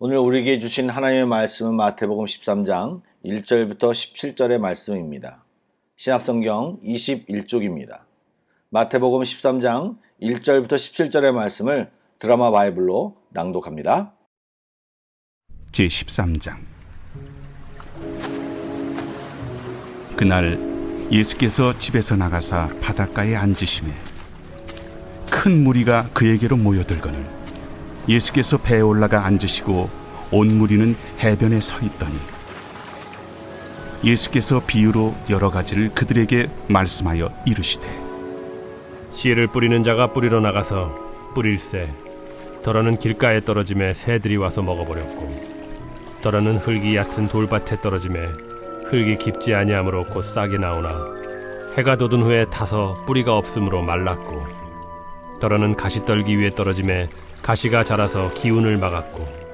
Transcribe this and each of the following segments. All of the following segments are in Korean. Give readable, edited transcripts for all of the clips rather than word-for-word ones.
오늘 우리에게 주신 하나님의 말씀은 마태복음 13장 1절부터 17절의 말씀입니다. 신약성경 21쪽입니다. 마태복음 13장 1절부터 17절의 말씀을 드라마 바이블로 낭독합니다. 제13장. 그날 예수께서 집에서 나가사 바닷가에 앉으시매 큰 무리가 그에게로 모여들거늘 예수께서 배에 올라가 앉으시고 온 무리는 해변에 서 있더니 예수께서 비유로 여러 가지를 그들에게 말씀하여 이르시되 씨를 뿌리는 자가 뿌리러 나가서 뿌릴새 더러는 길가에 떨어짐에 새들이 와서 먹어버렸고 더러는 흙이 얕은 돌밭에 떨어짐에 흙이 깊지 아니하므로 곧 싹이 나오나 해가 돋은 후에 타서 뿌리가 없으므로 말랐고 더러는 가시떨기 위에 떨어짐에 가시가 자라서 기운을 막았고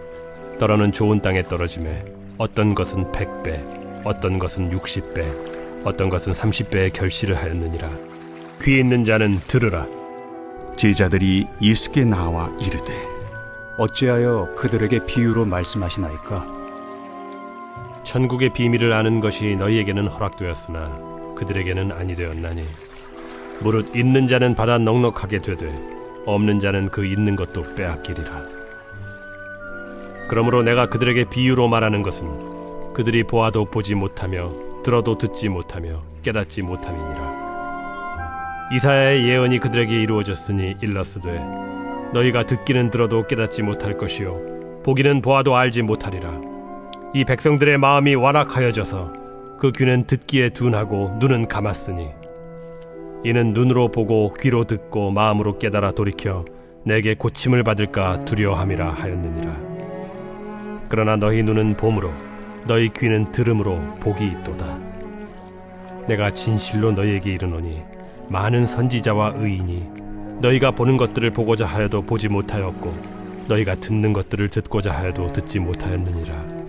더러는 좋은 땅에 떨어짐에 어떤 것은 100배 어떤 것은 60배 어떤 것은 30배의 결실을 하였느니라. 귀 있는 자는 들으라. 제자들이 예수께 나와 이르되 어찌하여 그들에게 비유로 말씀하시나이까? 천국의 비밀을 아는 것이 너희에게는 허락되었으나 그들에게는 아니 되었나니 무릇 있는 자는 받아 넉넉하게 되되 없는 자는 그 있는 것도 빼앗기리라. 그러므로 내가 그들에게 비유로 말하는 것은 그들이 보아도 보지 못하며 들어도 듣지 못하며 깨닫지 못함이니라. 이사야의 예언이 그들에게 이루어졌으니 일렀으되 너희가 듣기는 들어도 깨닫지 못할 것이요 보기는 보아도 알지 못하리라. 이 백성들의 마음이 완악하여져서 그 귀는 듣기에 둔하고 눈은 감았으니 이는 눈으로 보고 귀로 듣고 마음으로 깨달아 돌이켜 내게 고침을 받을까 두려워함이라 하였느니라. 그러나 너희 눈은 봄으로 너희 귀는 들음으로 복이 있도다. 내가 진실로 너희에게 이르노니 많은 선지자와 의인이 너희가 보는 것들을 보고자 하여도 보지 못하였고 너희가 듣는 것들을 듣고자 하여도 듣지 못하였느니라.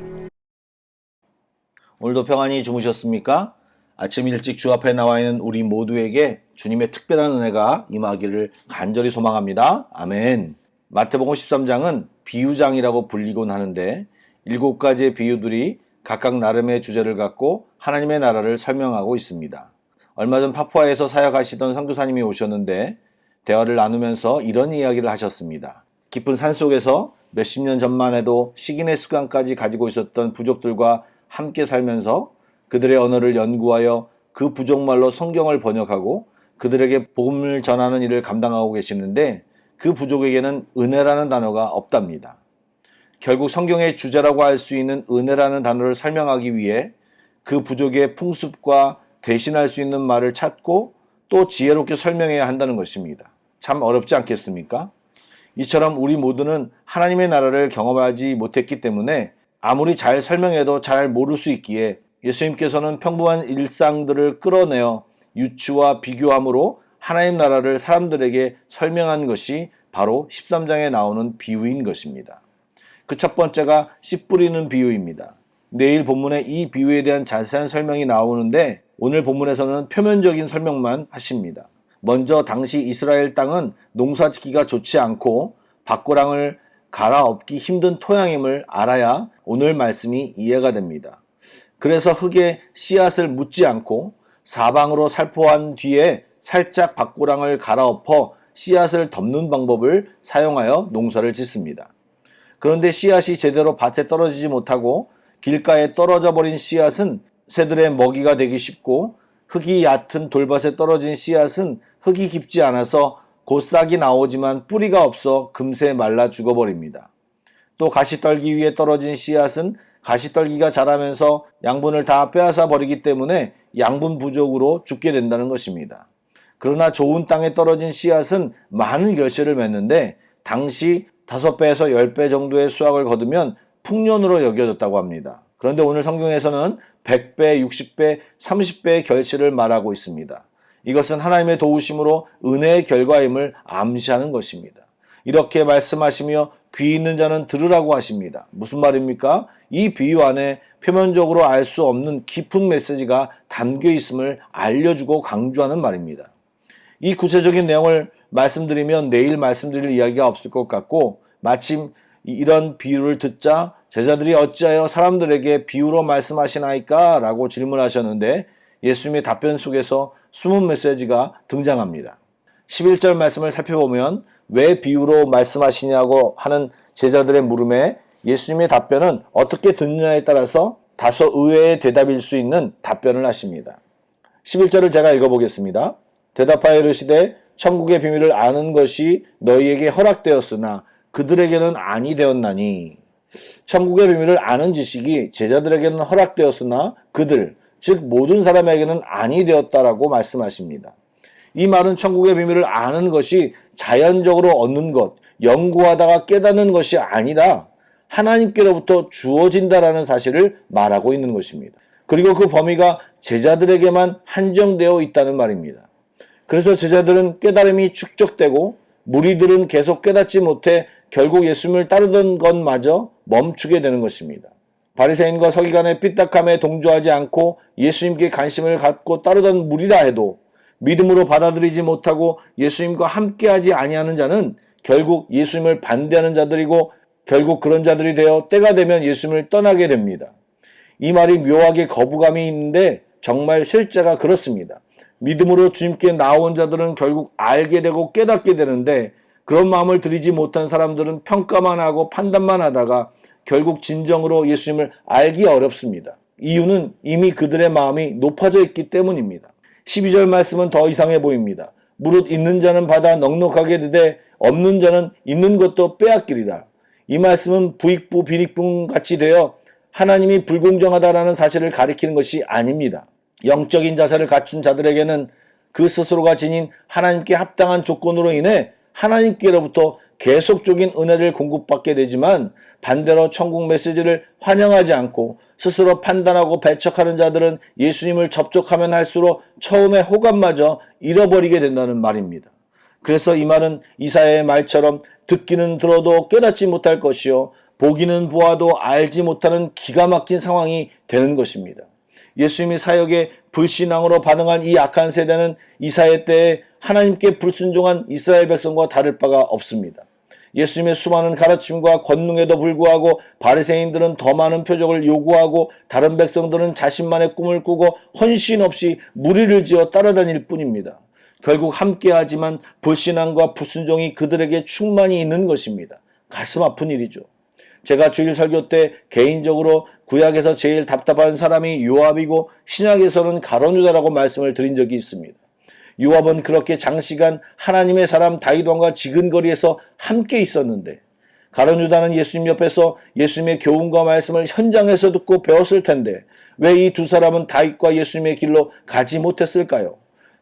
오늘도 평안히 주무셨습니까? 아침 일찍 주 앞에 나와 있는 우리 모두에게 주님의 특별한 은혜가 임하기를 간절히 소망합니다. 아멘. 마태복음 13장은 비유장이라고 불리곤 하는데 7가지의 비유들이 각각 나름의 주제를 갖고 하나님의 나라를 설명하고 있습니다. 얼마 전 파푸아에서 사역하시던 선교사님이 오셨는데 대화를 나누면서 이런 이야기를 하셨습니다. 깊은 산속에서 몇십 년 전만 해도 식인의 습관까지 가지고 있었던 부족들과 함께 살면서 그들의 언어를 연구하여 그 부족말로 성경을 번역하고 그들에게 복음을 전하는 일을 감당하고 계시는데 그 부족에게는 은혜라는 단어가 없답니다. 결국 성경의 주제라고 할 수 있는 은혜라는 단어를 설명하기 위해 그 부족의 풍습과 대신할 수 있는 말을 찾고 또 지혜롭게 설명해야 한다는 것입니다. 참 어렵지 않겠습니까? 이처럼 우리 모두는 하나님의 나라를 경험하지 못했기 때문에 아무리 잘 설명해도 잘 모를 수 있기에 예수님께서는 평범한 일상들을 끌어내어 유추와 비교함으로 하나님 나라를 사람들에게 설명한 것이 바로 13장에 나오는 비유인 것입니다. 그 첫 번째가 씨 뿌리는 비유입니다. 내일 본문에 이 비유에 대한 자세한 설명이 나오는데 오늘 본문에서는 표면적인 설명만 하십니다. 먼저 당시 이스라엘 땅은 농사짓기가 좋지 않고 밭고랑을 갈아엎기 힘든 토양임을 알아야 오늘 말씀이 이해가 됩니다. 그래서 흙에 씨앗을 묻지 않고 사방으로 살포한 뒤에 살짝 밭고랑을 갈아엎어 씨앗을 덮는 방법을 사용하여 농사를 짓습니다. 그런데 씨앗이 제대로 밭에 떨어지지 못하고 길가에 떨어져 버린 씨앗은 새들의 먹이가 되기 쉽고 흙이 얕은 돌밭에 떨어진 씨앗은 흙이 깊지 않아서 곧 싹이 나오지만 뿌리가 없어 금세 말라 죽어버립니다. 또 가시떨기 위에 떨어진 씨앗은 가시떨기가 자라면서 양분을 다 빼앗아 버리기 때문에 양분 부족으로 죽게 된다는 것입니다. 그러나 좋은 땅에 떨어진 씨앗은 많은 결실을 맺는데 당시 5배에서 10배 정도의 수확을 거두면 풍년으로 여겨졌다고 합니다. 그런데 오늘 성경에서는 100배, 60배, 30배의 결실을 말하고 있습니다. 이것은 하나님의 도우심으로 은혜의 결과임을 암시하는 것입니다. 이렇게 말씀하시며 귀 있는 자는 들으라고 하십니다. 무슨 말입니까? 이 비유 안에 표면적으로 알 수 없는 깊은 메시지가 담겨 있음을 알려주고 강조하는 말입니다. 이 구체적인 내용을 말씀드리면 내일 말씀드릴 이야기가 없을 것 같고 마침 이런 비유를 듣자 제자들이 어찌하여 사람들에게 비유로 말씀하시나이까? 라고 질문하셨는데 예수님의 답변 속에서 숨은 메시지가 등장합니다. 11절 말씀을 살펴보면 왜 비유로 말씀하시냐고 하는 제자들의 물음에 예수님의 답변은 어떻게 듣느냐에 따라서 다소 의외의 대답일 수 있는 답변을 하십니다. 11절을 제가 읽어보겠습니다. 대답하여 이르시되 천국의 비밀을 아는 것이 너희에게 허락되었으나 그들에게는 아니 되었나니. 천국의 비밀을 아는 지식이 제자들에게는 허락되었으나 그들, 즉 모든 사람에게는 아니 되었다라고 말씀하십니다. 이 말은 천국의 비밀을 아는 것이 자연적으로 얻는 것, 연구하다가 깨닫는 것이 아니라 하나님께로부터 주어진다라는 사실을 말하고 있는 것입니다. 그리고 그 범위가 제자들에게만 한정되어 있다는 말입니다. 그래서 제자들은 깨달음이 축적되고 무리들은 계속 깨닫지 못해 결국 예수님을 따르던 것마저 멈추게 되는 것입니다. 바리새인과 서기관의 삐딱함에 동조하지 않고 예수님께 관심을 갖고 따르던 무리라 해도 믿음으로 받아들이지 못하고 예수님과 함께하지 아니하는 자는 결국 예수님을 반대하는 자들이고 결국 그런 자들이 되어 때가 되면 예수님을 떠나게 됩니다. 이 말이 묘하게 거부감이 있는데 정말 실제가 그렇습니다. 믿음으로 주님께 나온 자들은 결국 알게 되고 깨닫게 되는데 그런 마음을 들이지 못한 사람들은 평가만 하고 판단만 하다가 결국 진정으로 예수님을 알기 어렵습니다. 이유는 이미 그들의 마음이 높아져 있기 때문입니다. 12절 말씀은 더 이상해 보입니다. 무릇 있는 자는 받아 넉넉하게 되되 없는 자는 있는 것도 빼앗기리라. 이 말씀은 부익부 비익분 같이 되어 하나님이 불공정하다라는 사실을 가리키는 것이 아닙니다. 영적인 자세를 갖춘 자들에게는 그 스스로가 지닌 하나님께 합당한 조건으로 인해 하나님께로부터 계속적인 은혜를 공급받게 되지만 반대로 천국 메시지를 환영하지 않고 스스로 판단하고 배척하는 자들은 예수님을 접촉하면 할수록 처음에 호감마저 잃어버리게 된다는 말입니다. 그래서 이 말은 이사야의 말처럼 듣기는 들어도 깨닫지 못할 것이요 보기는 보아도 알지 못하는 기가 막힌 상황이 되는 것입니다. 예수님이 사역에 불신앙으로 반응한 이 악한 세대는 이사야 때에 하나님께 불순종한 이스라엘 백성과 다를 바가 없습니다. 예수님의 수많은 가르침과 권능에도 불구하고 바리새인들은 더 많은 표적을 요구하고 다른 백성들은 자신만의 꿈을 꾸고 헌신 없이 무리를 지어 따라다닐 뿐입니다. 결국 함께하지만 불신앙과 불순종이 그들에게 충만히 있는 것입니다. 가슴 아픈 일이죠. 제가 주일 설교 때 개인적으로 구약에서 제일 답답한 사람이 요압이고 신약에서는 가룟 유다라고 말씀을 드린 적이 있습니다. 요압은 그렇게 장시간 하나님의 사람 다윗 왕과 지근거리에서 함께 있었는데 가룟 유다는 예수님 옆에서 예수님의 교훈과 말씀을 현장에서 듣고 배웠을 텐데 왜 이 두 사람은 다윗과 예수님의 길로 가지 못했을까요?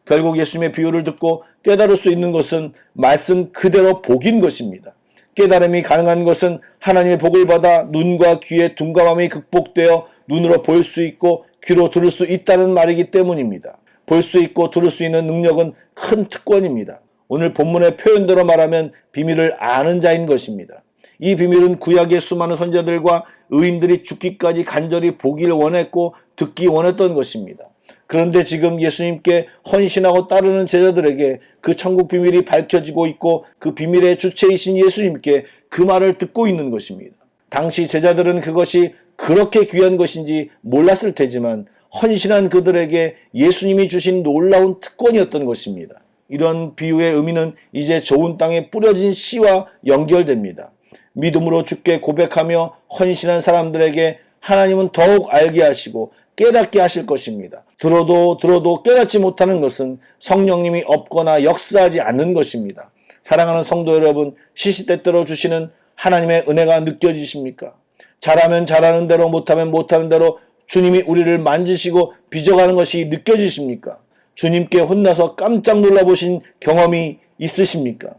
결국 예수님의 비유를 듣고 깨달을 수 있는 것은 말씀 그대로 복인 것입니다. 깨달음이 가능한 것은 하나님의 복을 받아 눈과 귀의 둔감함이 극복되어 눈으로 볼 수 있고 귀로 들을 수 있다는 말이기 때문입니다. 볼 수 있고 들을 수 있는 능력은 큰 특권입니다. 오늘 본문의 표현대로 말하면 비밀을 아는 자인 것입니다. 이 비밀은 구약의 수많은 선지자들과 의인들이 죽기까지 간절히 보기를 원했고 듣기 원했던 것입니다. 그런데 지금 예수님께 헌신하고 따르는 제자들에게 그 천국 비밀이 밝혀지고 있고 그 비밀의 주체이신 예수님께 그 말을 듣고 있는 것입니다. 당시 제자들은 그것이 그렇게 귀한 것인지 몰랐을 테지만 헌신한 그들에게 예수님이 주신 놀라운 특권이었던 것입니다. 이런 비유의 의미는 이제 좋은 땅에 뿌려진 씨와 연결됩니다. 믿음으로 주께 고백하며 헌신한 사람들에게 하나님은 더욱 알게 하시고 깨닫게 하실 것입니다. 들어도 깨닫지 못하는 것은 성령님이 없거나 역사하지 않는 것입니다. 사랑하는 성도 여러분, 시시때때로 주시는 하나님의 은혜가 느껴지십니까? 잘하면 잘하는 대로 못하면 못하는 대로 주님이 우리를 만지시고 빚어가는 것이 느껴지십니까? 주님께 혼나서 깜짝 놀라보신 경험이 있으십니까?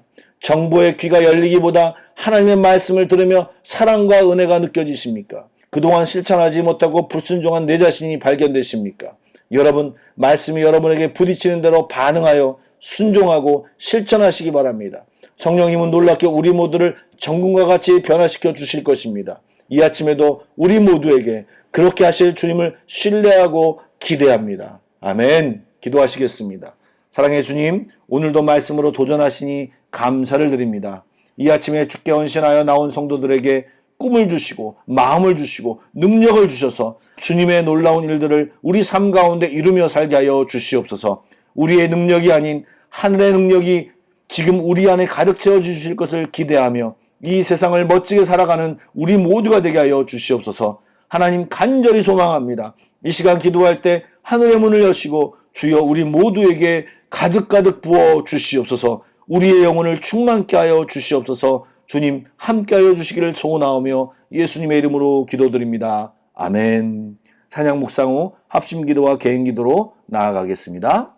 정보의 귀가 열리기보다 하나님의 말씀을 들으며 사랑과 은혜가 느껴지십니까? 그동안 실천하지 못하고 불순종한 내 자신이 발견되십니까? 여러분, 말씀이 여러분에게 부딪히는 대로 반응하여 순종하고 실천하시기 바랍니다. 성령님은 놀랍게 우리 모두를 정금과 같이 변화시켜 주실 것입니다. 이 아침에도 우리 모두에게 그렇게 하실 주님을 신뢰하고 기대합니다. 아멘. 기도하시겠습니다. 사랑의 주님, 오늘도 말씀으로 도전하시니 감사를 드립니다. 이 아침에 주께 헌신하여 나온 성도들에게 꿈을 주시고 마음을 주시고 능력을 주셔서 주님의 놀라운 일들을 우리 삶 가운데 이루며 살게 하여 주시옵소서. 우리의 능력이 아닌 하늘의 능력이 지금 우리 안에 가득 채워 주실 것을 기대하며 이 세상을 멋지게 살아가는 우리 모두가 되게 하여 주시옵소서. 하나님 간절히 소망합니다. 이 시간 기도할 때 하늘의 문을 여시고 주여 우리 모두에게 가득가득 부어 주시옵소서. 우리의 영혼을 충만케 하여 주시옵소서. 주님 함께하여 주시기를 소원하오며 예수님의 이름으로 기도드립니다. 아멘. 찬양 묵상 후 합심 기도와 개인 기도로 나아가겠습니다.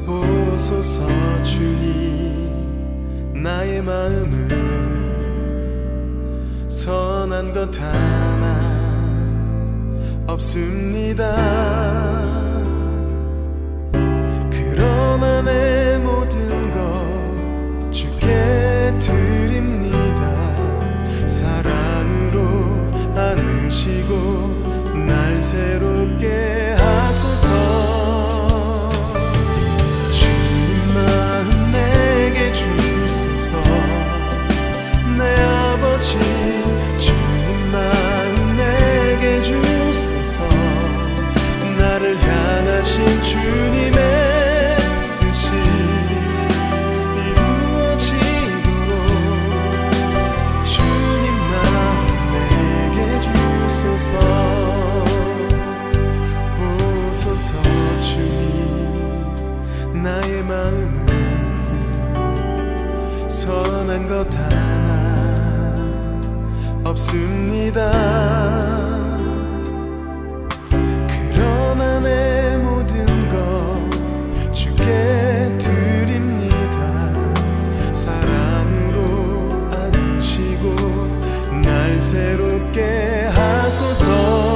보소서 주님 나의 마음은 선한 것 하나 없습니다. 그러나 내 모든 것 주께 드립니다. 사랑으로 안으시고 날 새롭게 하소서. 마음 내게 주소서. 내 아버지 주님 마음 내게 주소서. 나를 향하신 주님의 뜻이 이루어지도록 주님 마음 내게 주소서. 보소서 주님 나의 마음은 선한 것 하나 없습니다. 그러나 내 모든 것 주께 드립니다. 사랑으로 안으시고 날 새롭게 하소서.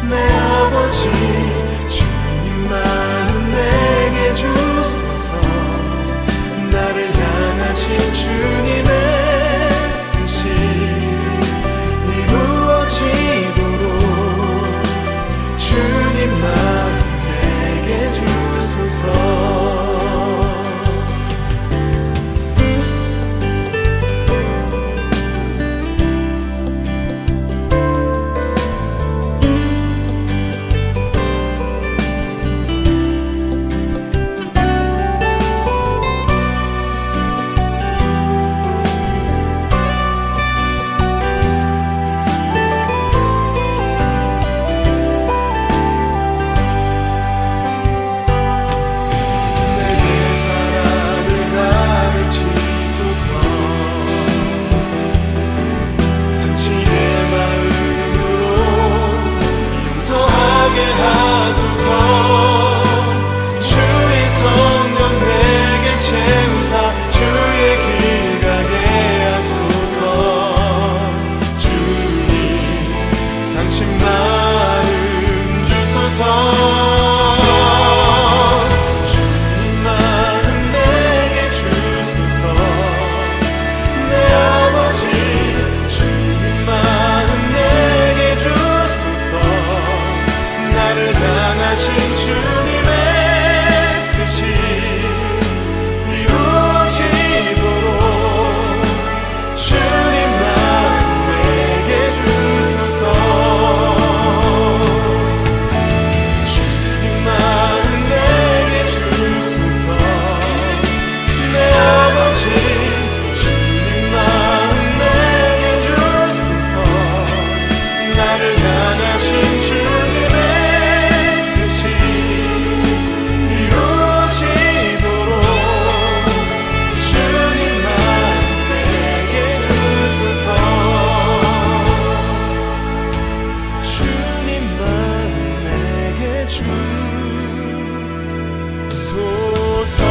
내 아버지 주님 마음 내게 주소서. 나를 향하신 주님의 뜻이 이루어지도록 주님 마음 내게 주소서. 주소서.